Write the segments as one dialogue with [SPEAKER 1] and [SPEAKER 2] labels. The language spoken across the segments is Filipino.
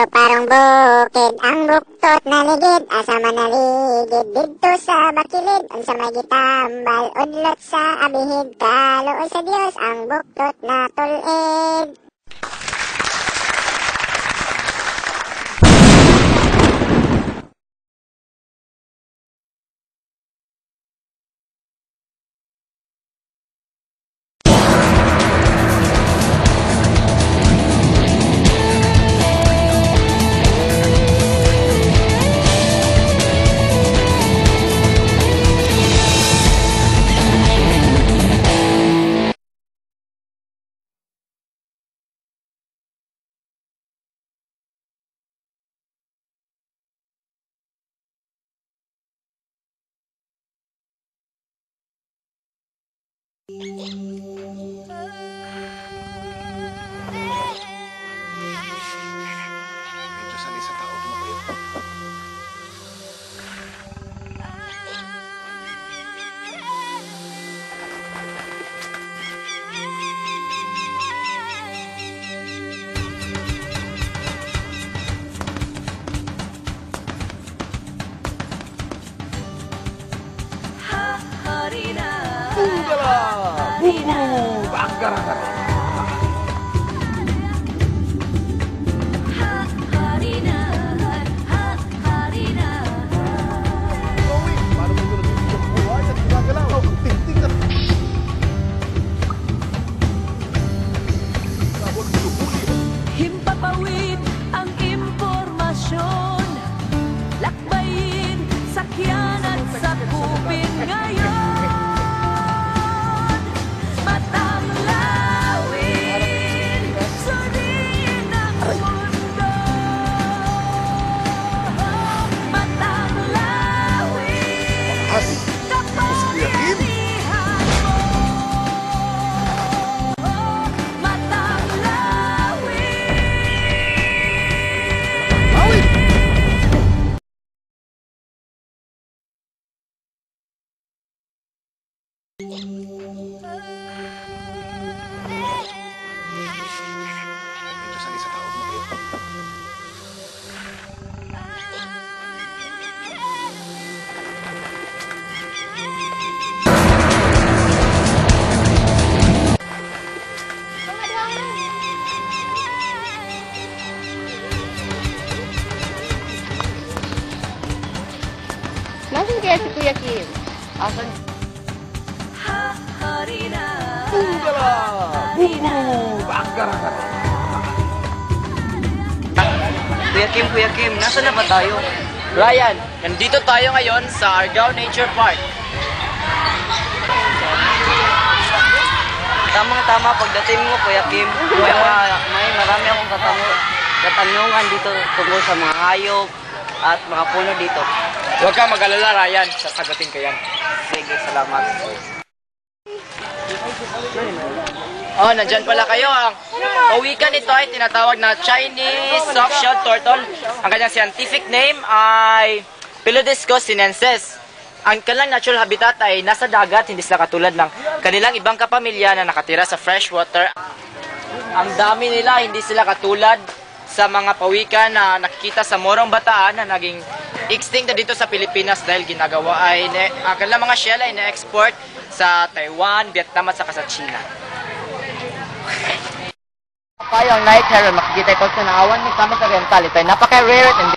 [SPEAKER 1] pero parang bukid. Ang buktot na ligid, asa man naligid. Dito sa bakilid, unsa may gitambal. Udlot sa abihid, kaluoy sa Dios ang buktot na tulid.
[SPEAKER 2] Himpapawid ang impormasyon, lakbayin, sakyan at sakupin ngayon. Matang lawin, suriin ang mundo. Matang lawin, kapangyarihan mo. Matang
[SPEAKER 3] Nasaan kaya si Kuya Kim? Asan?
[SPEAKER 4] Kuya Kim, nasa na ba tayo?
[SPEAKER 5] Ryan, nandito tayo ngayon sa Argao Nature Park.
[SPEAKER 4] Tamang-tama pagdating mo, Kuya Kim. May marami akong katanungan dito tungkol sa mga hayop at mga puno dito.
[SPEAKER 5] Huwag kang mag-alala, Ryan. Sasagutin ko yan.
[SPEAKER 4] Sige, salamat.
[SPEAKER 5] Oh, nandyan pala kayo. Ang pawikan nito ay tinatawag na Chinese soft-shelled turtle. Ang kanyang scientific name ay Pelodiscus sinensis. Ang kanilang natural habitat ay nasa dagat, hindi sila katulad ng kanilang ibang kapamilya na nakatira sa freshwater. Ang dami nila, hindi sila katulad sa mga pawikan na nakikita sa Morong Bataan na naging extinct na dito sa Pilipinas dahil ginagawa ay ang kanilang mga shell ay na-export sa Taiwan, Vietnam at saka sa China.
[SPEAKER 4] Tayo ang night heron, makikita ito sa naawan ng Camas Oriental. Ito ay napaka-rare at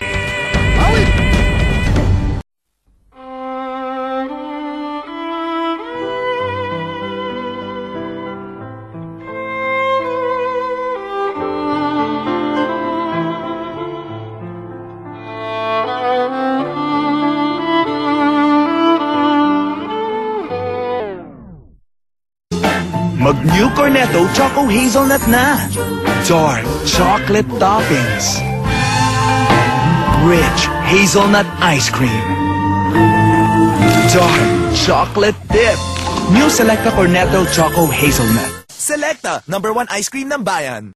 [SPEAKER 6] Mag-New Cornetto Choco Hazelnut na. Dark chocolate toppings. Rich hazelnut ice cream. Dark chocolate dip. New Selecta Cornetto Choco Hazelnut. Selecta, #1 ice cream ng bayan.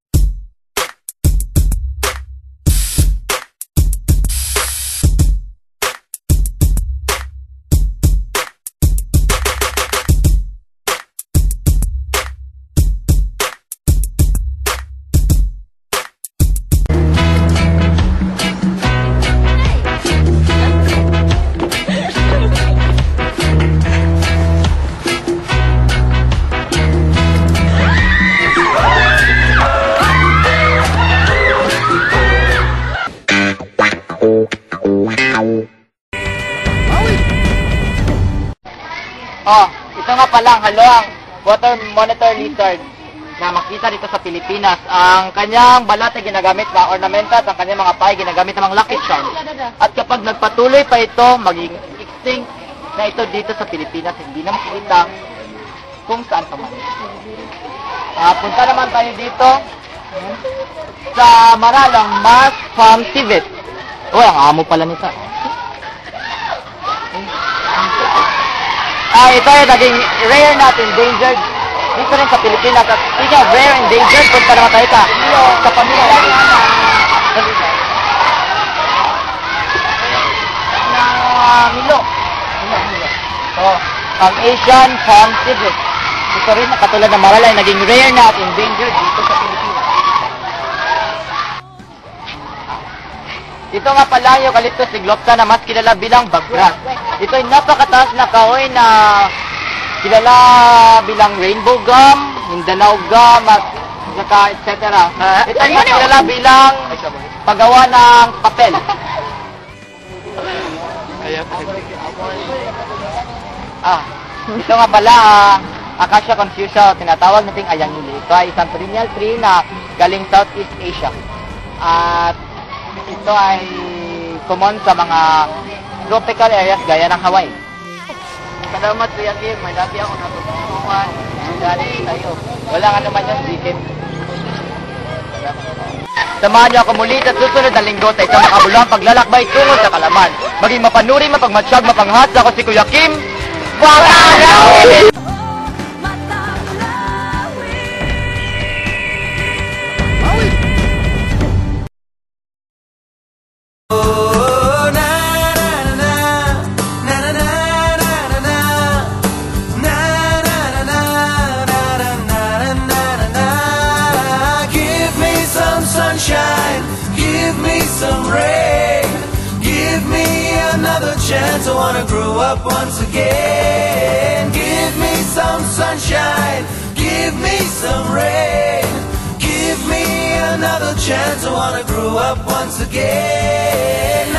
[SPEAKER 5] Oh, ito nga pala ang haluang water monitor lizard na makita dito sa Pilipinas. Ang kanyang balat ay ginagamit na ornamental, ang kanyang mga pay ginagamit ng mga lucky charms. At kapag nagpatuloy pa ito, maging extinct na ito dito sa Pilipinas, hindi na makikita kung saan pa man. Punta naman tayo dito sa Maralang Mas Farm Civet. Uy, ang amo pala nito. Ito yung naging rare natin, endangered dito rin sa Pilipinas. At speaking of rare and endangered, punta naman tayo sa pamilya na Milo. So, ang Asian Farm Civet. Ito rin, katulad ng Marala, naging rare na at endangered dito sa Pilipinas. Ito nga pala yung Eucalyptus niglopsa na mas kilala bilang bagras. Ito ay napakataas na kahoy na kilala bilang rainbow gum, Mindanao gum, at saka etc. Ito ay mas kilala bilang paggawa ng papel. Ito nga pala, Acacia confusa, tinatawag nating ayangili. Ito ay isang perennial tree na galing Southeast Asia. At ito ay common sa mga tropical areas gaya ng Hawaii. Salamat Kuya Kim, may labi ako natutulungan. Galing sa'yo. Wala nga naman yung sikip. Samahan niyo ako muli sa susunod na linggo sa isang makabuluhang paglalakbay tungo sa Kalaman. Maging mapanuri, mapagmatsyag, mapanghat. Ako si Kuya Kim. Pangalawin!
[SPEAKER 2] Chance, I wanna grow up once again. Give me some sunshine, give me some rain. Give me another chance, I wanna grow up once again.